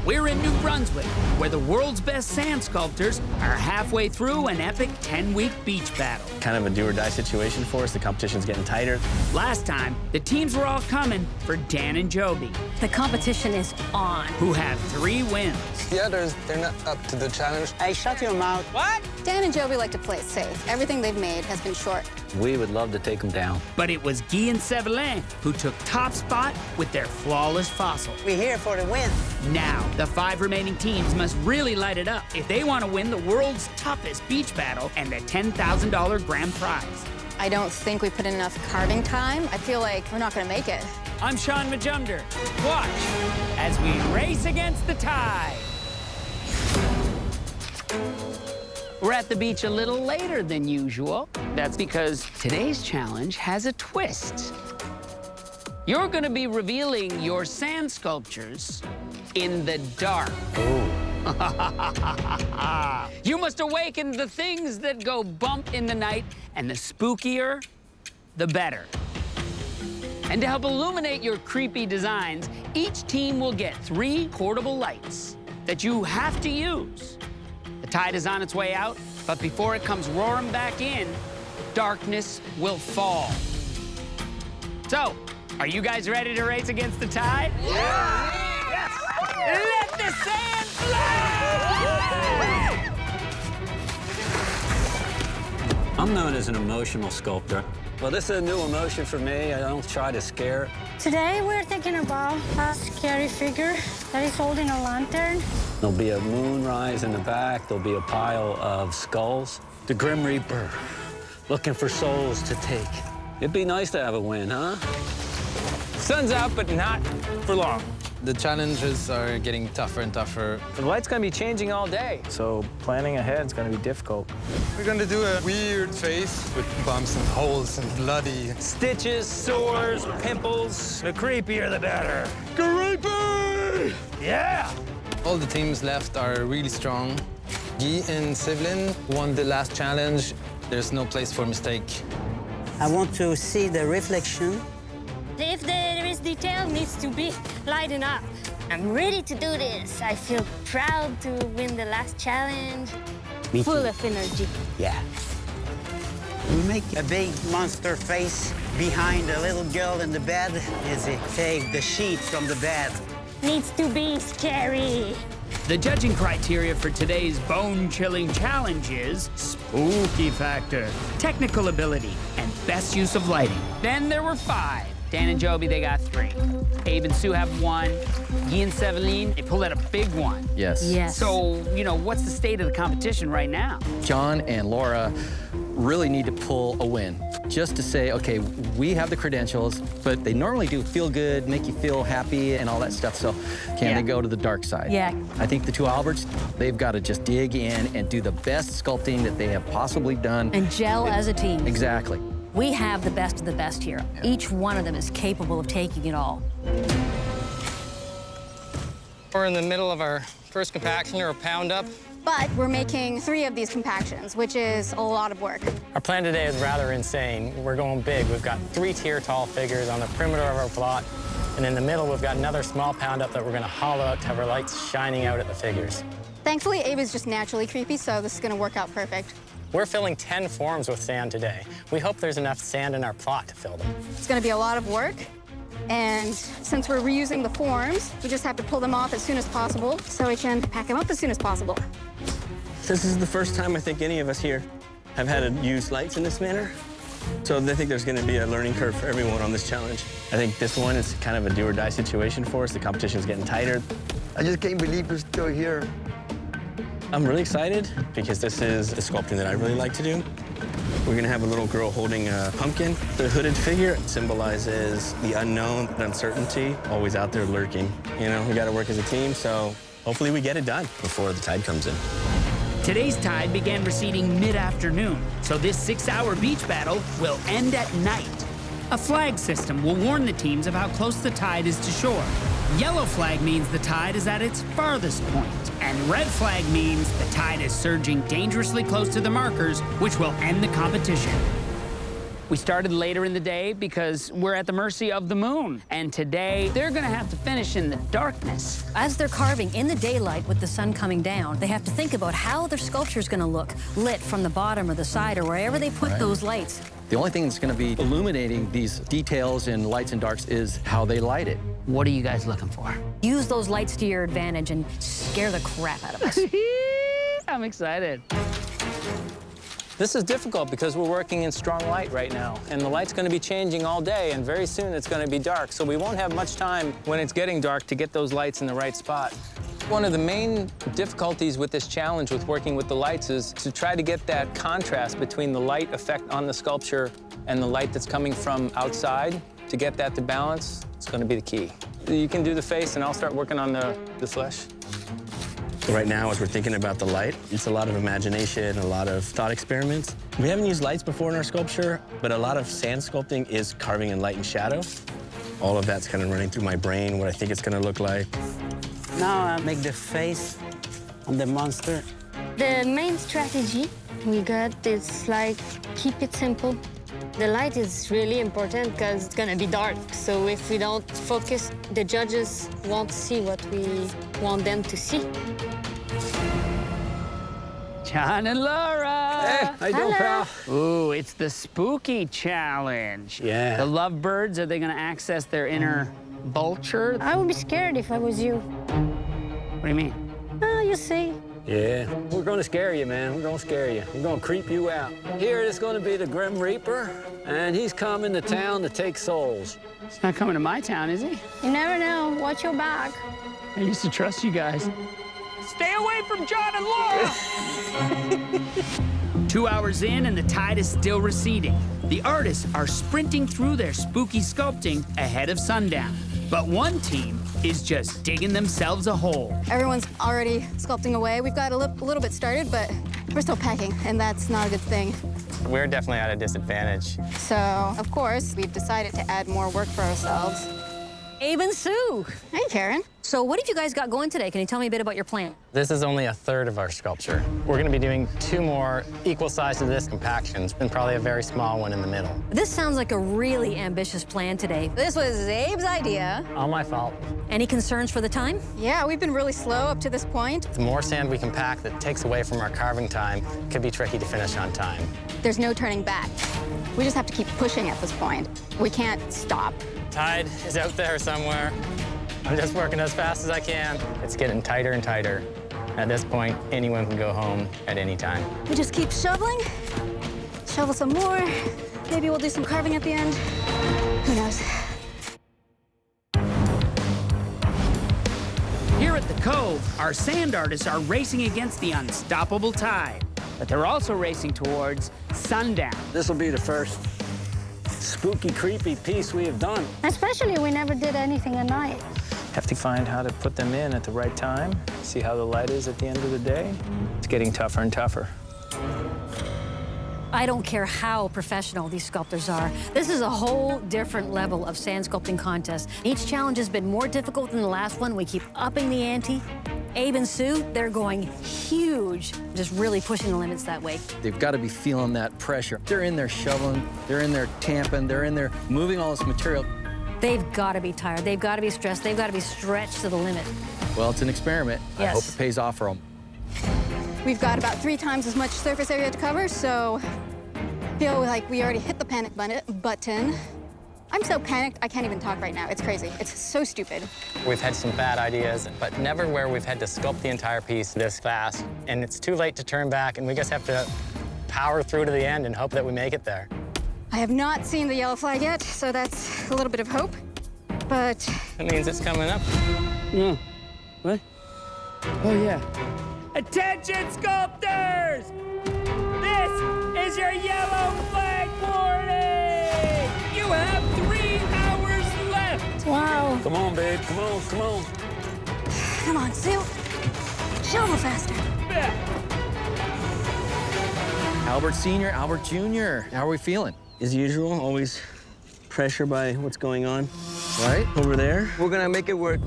We're in New Brunswick, where the world's best sand sculptors are halfway through an epic 10-week beach battle. Kind of a do-or-die situation for us. The competition's getting tighter. Last time, the teams were all coming for Dan and Joby, The competition is on. who have 3 wins. The others, they're not up to the challenge. Hey, shut your mouth. What? Dan and Joby like to play it safe. Everything they've made has been short. We would love to take them down. But it was Guy and Sevelin who took top spot with their flawless fossil. We're here for the win. Now, the 5 remaining teams must really light it up if they want to win the world's toughest beach battle and the $10,000 grand prize. I don't think we put in enough carving time. I feel like we're not gonna make it. I'm Sean Majumder. Watch as we race against the tide. We're at the beach a little later than usual. That's because today's challenge has a twist. You're gonna be revealing your sand sculptures in the dark. You must awaken the things that go bump in the night, and the spookier, the better. And to help illuminate your creepy designs, each team will get 3 portable lights that you have to use. The tide is on its way out, but before it comes roaring back in, darkness will fall. So, are you guys ready to race against the tide? Yeah! Yes! Let the sand fly! I'm known as an emotional sculptor. Well, this is a new emotion for me. I don't try to scare. Today we're thinking about a scary figure that is holding a lantern. There'll be a moonrise in the back. There'll be a pile of skulls. The Grim Reaper, looking for souls to take. It'd be nice to have a win, huh? Sun's out, but not for long. The challenges are getting tougher and tougher. The light's gonna be changing all day, so planning ahead is gonna be difficult. We're gonna do a weird face with bumps and holes and bloody. Stitches, sores, pimples. The creepier, the better. Creepy! Yeah! All the teams left are really strong. Guy and Sevelin won the last challenge. There's no place for mistake. I want to see the reflection. If there is detail, needs to be lightened up. I'm ready to do this. I feel proud to win the last challenge. Me Full too. of energy. Yeah. We make a big monster face behind a little girl in the bed as they take the sheet from the bed. Needs to be scary. The judging criteria for today's bone-chilling challenge is spooky factor, technical ability, and best use of lighting. Then there were 5. Dan and Joby, they got 3. Abe and Sue have 1. Guy and Sevelin, they pulled out a big one. Yes. Yes. So, what's the state of the competition right now? John and Laura really need to pull a win. Just to say, okay, we have the credentials, but they normally do feel good, make you feel happy and all that stuff. So can they go to the dark side? Yeah. I think the 2 Alberts, they've got to just dig in and do the best sculpting that they have possibly done. And gel as a team. Exactly. We have the best of the best here. Each one of them is capable of taking it all. We're in the middle of our first compaction or a pound up. But we're making 3 of these compactions, which is a lot of work. Our plan today is rather insane. We're going big. We've got 3 tier-tall figures on the perimeter of our plot, and in the middle, we've got another small pound up that we're gonna hollow out to have our lights shining out at the figures. Thankfully, Abe is just naturally creepy, so this is gonna work out perfect. We're filling 10 forms with sand today. We hope there's enough sand in our plot to fill them. It's gonna be a lot of work, and since we're reusing the forms, we just have to pull them off as soon as possible so we can pack them up as soon as possible. This is the first time I think any of us here have had to use lights in this manner. So I think there's going to be a learning curve for everyone on this challenge. I think this one is kind of a do-or-die situation for us. The competition's getting tighter. I just can't believe we're still here. I'm really excited because this is the sculpting that I really like to do. We're going to have a little girl holding a pumpkin. The hooded figure symbolizes the unknown, the uncertainty, always out there lurking. We got to work as a team, so hopefully we get it done before the tide comes in. Today's tide began receding mid-afternoon, so this 6-hour beach battle will end at night. A flag system will warn the teams of how close the tide is to shore. Yellow flag means the tide is at its farthest point, and red flag means the tide is surging dangerously close to the markers, which will end the competition. We started later in the day because we're at the mercy of the moon. And today, they're gonna have to finish in the darkness. As they're carving in the daylight with the sun coming down, they have to think about how their sculpture's gonna look, lit from the bottom or the side or wherever they put those lights. The only thing that's going to be illuminating these details in lights and darks is how they light it. What are you guys looking for? Use those lights to your advantage and scare the crap out of us. I'm excited. This is difficult because we're working in strong light right now, and the light's going to be changing all day, and very soon it's going to be dark, so we won't have much time when it's getting dark to get those lights in the right spot. One of the main difficulties with this challenge with working with the lights is to try to get that contrast between the light effect on the sculpture and the light that's coming from outside. To get that to balance, it's going to be the key. You can do the face, and I'll start working on the flesh. Right now, as we're thinking about the light, it's a lot of imagination, a lot of thought experiments. We haven't used lights before in our sculpture, but a lot of sand sculpting is carving in light and shadow. All of that's kind of running through my brain, what I think it's going to look like. Now I make the face on the monster. The main strategy we got is like, keep it simple. The light is really important because it's gonna be dark. So if we don't focus, the judges won't see what we want them to see. John and Laura. Hey, how you doing, pal? Ooh, it's the spooky challenge. Yeah. The lovebirds, are they gonna access their inner vulture? I would be scared if I was you. What do you mean? Oh, you see. Yeah, we're gonna scare you, man. We're gonna scare you. We're gonna creep you out. Here is gonna be the Grim Reaper, and he's coming to town to take souls. He's not coming to my town, is he? You never know. Watch your back. I used to trust you guys. Stay away from John and Laura! 2 hours in and the tide is still receding. The artists are sprinting through their spooky sculpting ahead of sundown. But one team is just digging themselves a hole. Everyone's already sculpting away. We've got a little bit started, but we're still packing, and that's not a good thing. We're definitely at a disadvantage. So, of course, we've decided to add more work for ourselves. Abe and Sue. Hey, Karen. So what have you guys got going today? Can you tell me a bit about your plan? This is only a third of our sculpture. We're going to be doing 2 more equal size to this compactions and probably a very small one in the middle. This sounds like a really ambitious plan today. This was Abe's idea. All my fault. Any concerns for the time? Yeah, we've been really slow up to this point. The more sand we can pack that takes away from our carving time could be tricky to finish on time. There's no turning back. We just have to keep pushing at this point. We can't stop. Tide is out there somewhere. I'm just working as fast as I can. It's getting tighter and tighter. At this point, anyone can go home at any time. We just keep shoveling, shovel some more. Maybe we'll do some carving at the end. Who knows? Here at the Cove, our sand artists are racing against the unstoppable tide. But they're also racing towards sundown. This will be the first spooky, creepy piece we have done. Especially we never did anything at night. Have to find how to put them in at the right time, see how the light is at the end of the day. It's getting tougher and tougher. I don't care how professional these sculptors are. This is a whole different level of sand sculpting contest. Each challenge has been more difficult than the last one. We keep upping the ante. Abe and Sue, they're going huge, just really pushing the limits that way. They've got to be feeling that pressure. They're in there shoveling, they're in there tamping, they're in there moving all this material. They've got to be tired. They've got to be stressed. They've got to be stretched to the limit. Well, it's an experiment. Yes. I hope it pays off for them. We've got about 3 times as much surface area to cover, so I feel like we already hit the panic button. I'm so panicked, I can't even talk right now. It's crazy. It's so stupid. We've had some bad ideas, but never where we've had to sculpt the entire piece this fast. And it's too late to turn back, and we just have to power through to the end and hope that we make it there. I have not seen the yellow flag yet, so that's a little bit of hope, but... It means it's coming up. No. What? Oh, yeah. Attention, sculptors! This is your yellow flag warning! You have 3 hours left! Wow. Come on, babe, come on, come on. Come on, Sue. Shovel faster. Albert Sr., Albert Jr., how are we feeling? As usual, always pressure by what's going on. Right? over there. We're gonna make it work.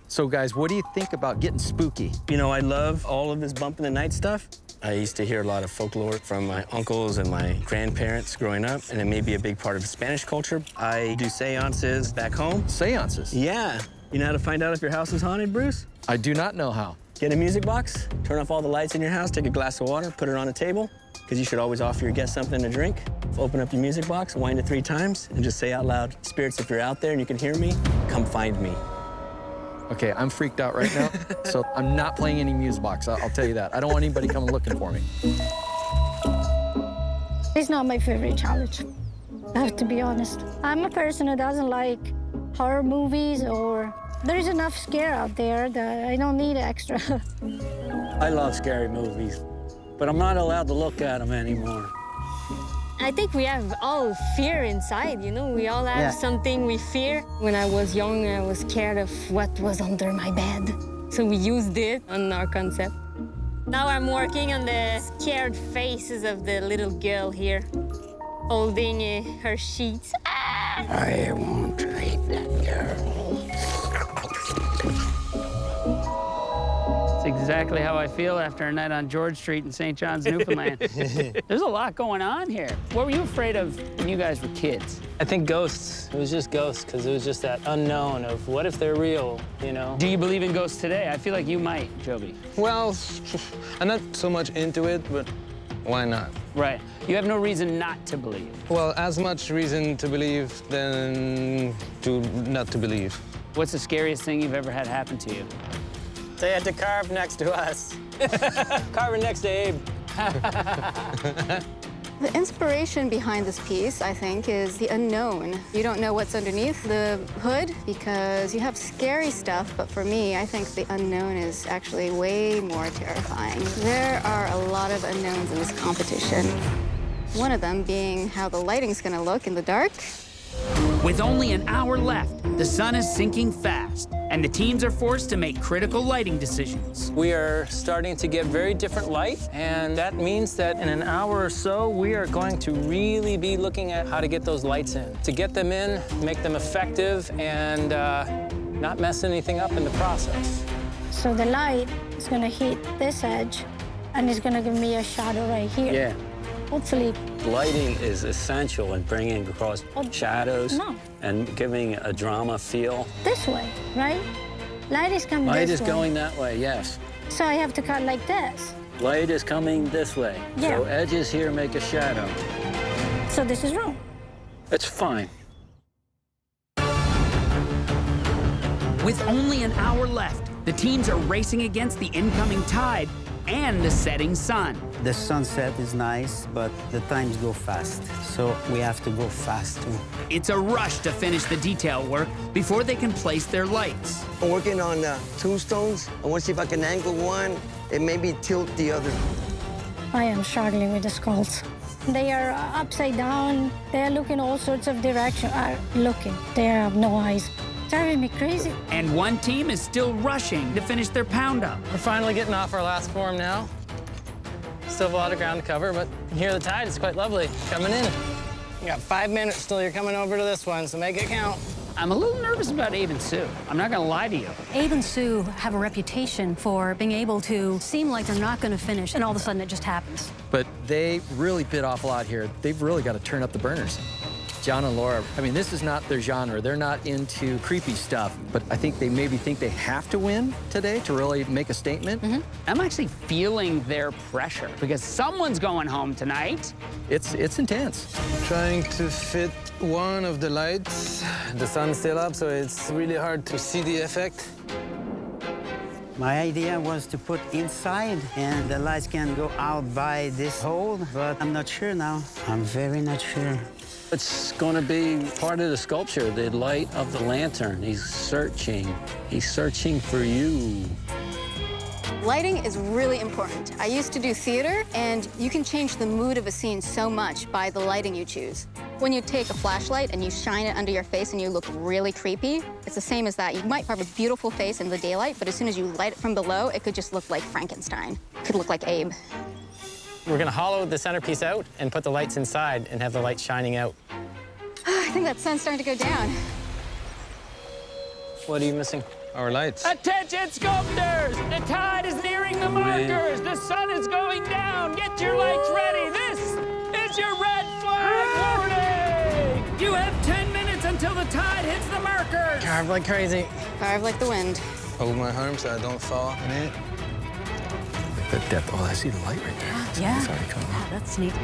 So, guys, what do you think about getting spooky? You know, I love all of this bump in the night stuff. I used to hear a lot of folklore from my uncles and my grandparents growing up, and it may be a big part of Spanish culture. I do seances back home. Seances? Yeah. You know how to find out if your house is haunted, Bruce? I do not know how. Get a music box, turn off all the lights in your house, take a glass of water, put it on a table, because you should always offer your guests something to drink. Open up your music box, wind it 3 times, and just say out loud, "Spirits, if you're out there and you can hear me, come find me." Okay, I'm freaked out right now, so I'm not playing any music box. I'll tell you that. I don't want anybody coming looking for me. It's not my favorite challenge. I have to be honest. I'm a person who doesn't like horror movies, or there's enough scare out there that I don't need extra. I love scary movies, but I'm not allowed to look at them anymore. I think we have all fear inside, you know? We all have Yeah. something we fear. When I was young, I was scared of what was under my bed. So we used it on our concept. Now I'm working on the scared faces of the little girl here, holding her sheets. I want to eat that girl. It's exactly how I feel after a night on George Street in St. John's, Newfoundland. There's a lot going on here. What were you afraid of when you guys were kids? I think ghosts. It was just ghosts because it was just that unknown of what if they're real, you know? Do you believe in ghosts today? I feel like you might, Joby. Well, I'm not so much into it, but why not? Right. You have no reason not to believe. Well, as much reason to believe than to not to believe. What's the scariest thing you've ever had happen to you? They had to carve next to us. Carving next to Abe. The inspiration behind this piece, I think, is the unknown. You don't know what's underneath the hood because you have scary stuff, but for me, I think the unknown is actually way more terrifying. There are a lot of unknowns in this competition. One of them being how the lighting's gonna look in the dark. With only an hour left, the sun is sinking fast, and the teams are forced to make critical lighting decisions. We are starting to get very different light, and that means that in an hour or so, we are going to really be looking at how to get those lights in. To get them in, make them effective, and not mess anything up in the process. So the light is gonna hit this edge, and it's gonna give me a shadow right here. Yeah. Hopefully. Lighting is essential in bringing across shadows No. and giving a drama feel. This way, right? Light is coming Light this is way. going that way, yes. So I have to cut like this. Light is coming this way. Yeah. So edges here make a shadow. So this is wrong. It's fine. With only an hour left, the teams are racing against the incoming tide and the setting sun. The sunset is nice, but the times go fast, so we have to go fast too. It's a rush to finish the detail work before they can place their lights. I'm working on tombstones. I want to see if I can angle one and maybe tilt the other. I am struggling with the skulls. They are upside down. They are looking all sorts of directions. They have no eyes. Driving me crazy. And one team is still rushing to finish their pound up. We're finally getting off our last form now. Still have a lot of ground to cover, but here the tide is quite lovely. Coming in. You got 5 minutes till you're coming over to this one, so make it count. I'm a little nervous about Abe and Sue. I'm not gonna lie to you. Abe and Sue have a reputation for being able to seem like they're not going to finish, and all of a sudden it just happens. But they really bit off a lot here. They've really got to turn up the burners. John and Laura, I mean, this is not their genre. They're not into creepy stuff, but I think they maybe think they have to win today to really make a statement. I'm actually feeling their pressure because someone's going home tonight. It's intense. Trying to fit one of the lights. The sun's still up, so it's really hard to see the effect. My idea was to put inside, and the lights can go out by this hole, but I'm not sure now. I'm very not sure. It's going to be part of the sculpture, the light of the lantern. He's searching. He's searching for you. Lighting is really important. I used to do theater, and you can change the mood of a scene so much by the lighting you choose. When you take a flashlight and you shine it under your face and you look really creepy, it's the same as that. You might have a beautiful face in the daylight, but as soon as you light it from below, it could just look like Frankenstein. It could look like Abe. We're gonna hollow the centerpiece out and put the lights inside and have the light shining out. I think that sun's starting to go down. What are you missing? Our lights. Attention, sculptors! The tide is nearing the markers. The sun is going down. Get your lights ready. This is your red flag warning. You have 10 minutes until the tide hits the markers. Carve like crazy. Carve like the wind. Hold my arm so I don't fall in it. The depth. Oh, I see the light right there. Yeah. It's already coming. Yeah, that's neat.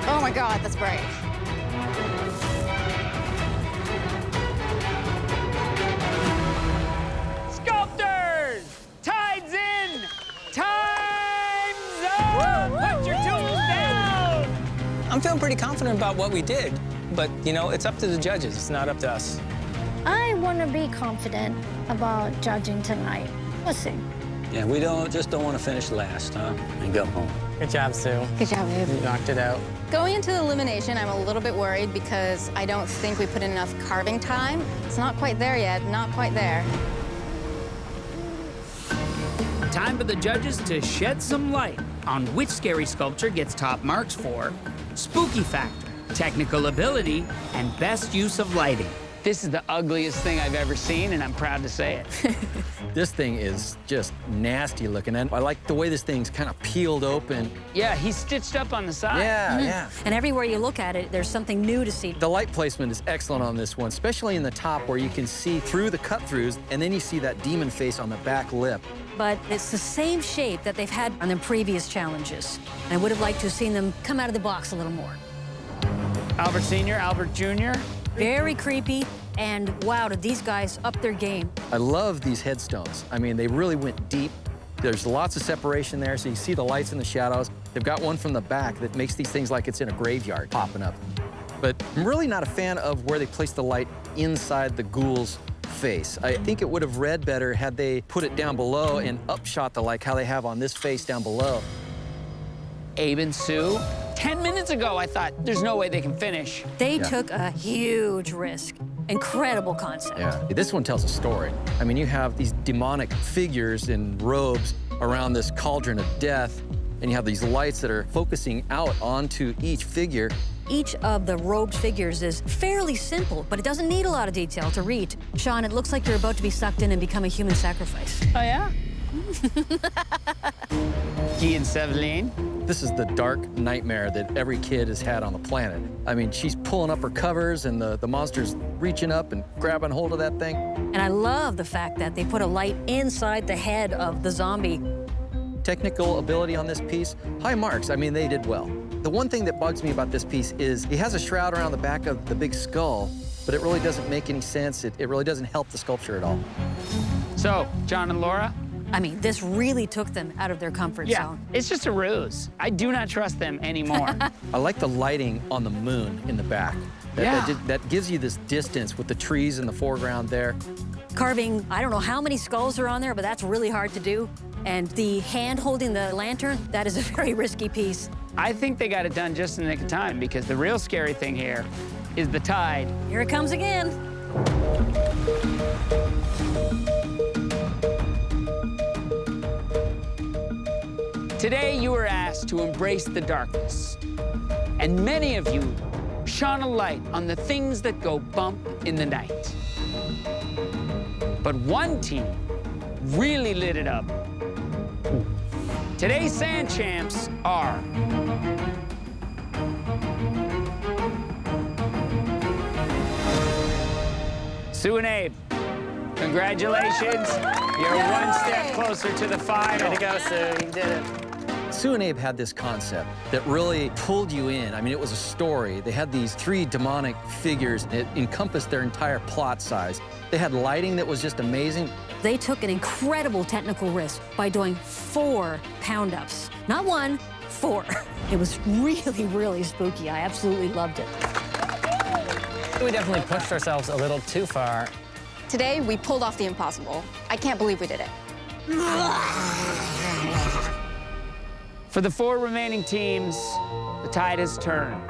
Oh my God, that's bright. Sculptors! Tide's in! Time's up! Put your tools down! I'm feeling pretty confident about what we did, but, you know, it's up to the judges. It's not up to us. I want to be confident about judging tonight. Let's see. Yeah, we just don't want to finish last, huh? And go home. Good job, Sue. Good job, babe. You knocked it out. Going into elimination, I'm a little bit worried because I don't think we put in enough carving time. It's not quite there yet, not quite there. Time for the judges to shed some light on which scary sculpture gets top marks for spooky factor, technical ability, and best use of lighting. This is the ugliest thing I've ever seen, and I'm proud to say it. This thing is just nasty looking, and I like the way this thing's kind of peeled open. Yeah, he's stitched up on the side. Yeah, yeah. And everywhere you look at it, there's something new to see. The light placement is excellent on this one, especially in the top where you can see through the cut-throughs, and then you see that demon face on the back lip. But it's the same shape that they've had on their previous challenges. And I would have liked to have seen them come out of the box a little more. Albert Sr., Albert Jr. Very creepy, and wow, did these guys up their game. I love these headstones. I mean, they really went deep. There's lots of separation there, so you see the lights and the shadows. They've got one from the back that makes these things like it's in a graveyard popping up. But I'm really not a fan of where they place the light inside the ghoul's face. I think it would have read better had they put it down below and upshot the like how they have on this face down below. Abe and Sue. 10 minutes ago, I thought, there's no way they can finish. They took a huge risk. Incredible concept. Yeah, this one tells a story. I mean, you have these demonic figures in robes around this cauldron of death, and you have these lights that are focusing out onto each figure. Each of the robed figures is fairly simple, but it doesn't need a lot of detail to read. Sean, it looks like you're about to be sucked in and become a human sacrifice. Oh, yeah? Guy and Seveline. This is the dark nightmare that every kid has had on the planet. I mean, she's pulling up her covers and the monster's reaching up and grabbing hold of that thing. And I love the fact that they put a light inside the head of the zombie. Technical ability on this piece, high marks. I mean, they did well. The one thing that bugs me about this piece is it has a shroud around the back of the big skull, but it really doesn't make any sense. It really doesn't help the sculpture at all. So, John and Laura? I mean, this really took them out of their comfort zone. It's just a ruse. I do not trust them anymore. I like the lighting on the moon in the back. That gives you this distance with the trees in the foreground there. Carving, I don't know how many skulls are on there, but that's really hard to do. And the hand holding the lantern, that is a very risky piece. I think they got it done just in the nick of time because the real scary thing here is the tide. Here it comes again. Today, you were asked to embrace the darkness. And many of you shone a light on the things that go bump in the night. But one team really lit it up. Today's Sand Champs are Sue and Abe. Congratulations. You're one step closer to the final. Way to go, Sue. You did it. Sue and Abe had this concept that really pulled you in. I mean, it was a story. They had these 3 demonic figures. It encompassed their entire plot size. They had lighting that was just amazing. They took an incredible technical risk by doing 4 pound-ups. Not 1, 4. It was really, really spooky. I absolutely loved it. We definitely pushed ourselves a little too far. Today, we pulled off the impossible. I can't believe we did it. For the 4 remaining teams, the tide has turned.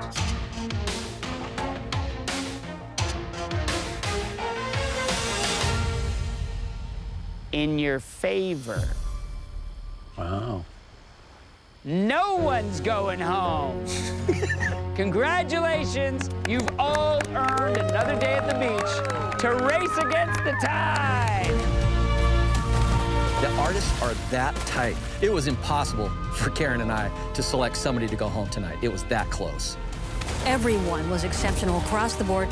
In your favor. Wow. No one's going home. Congratulations, you've all earned another day at the beach to race against the tide. The artists are that tight. It was impossible for Karen and I to select somebody to go home tonight. It was that close. Everyone was exceptional across the board.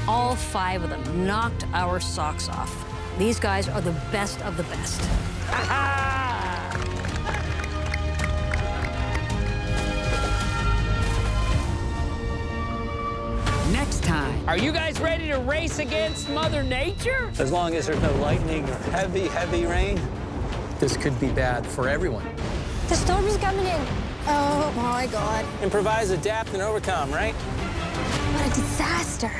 All 5 of them knocked our socks off. These guys are the best of the best. Next time, are you guys ready to race against Mother Nature? As long as there's no lightning or heavy, heavy rain. This could be bad for everyone. The storm is coming in. Oh my God. Improvise, adapt, and overcome, right? What a disaster.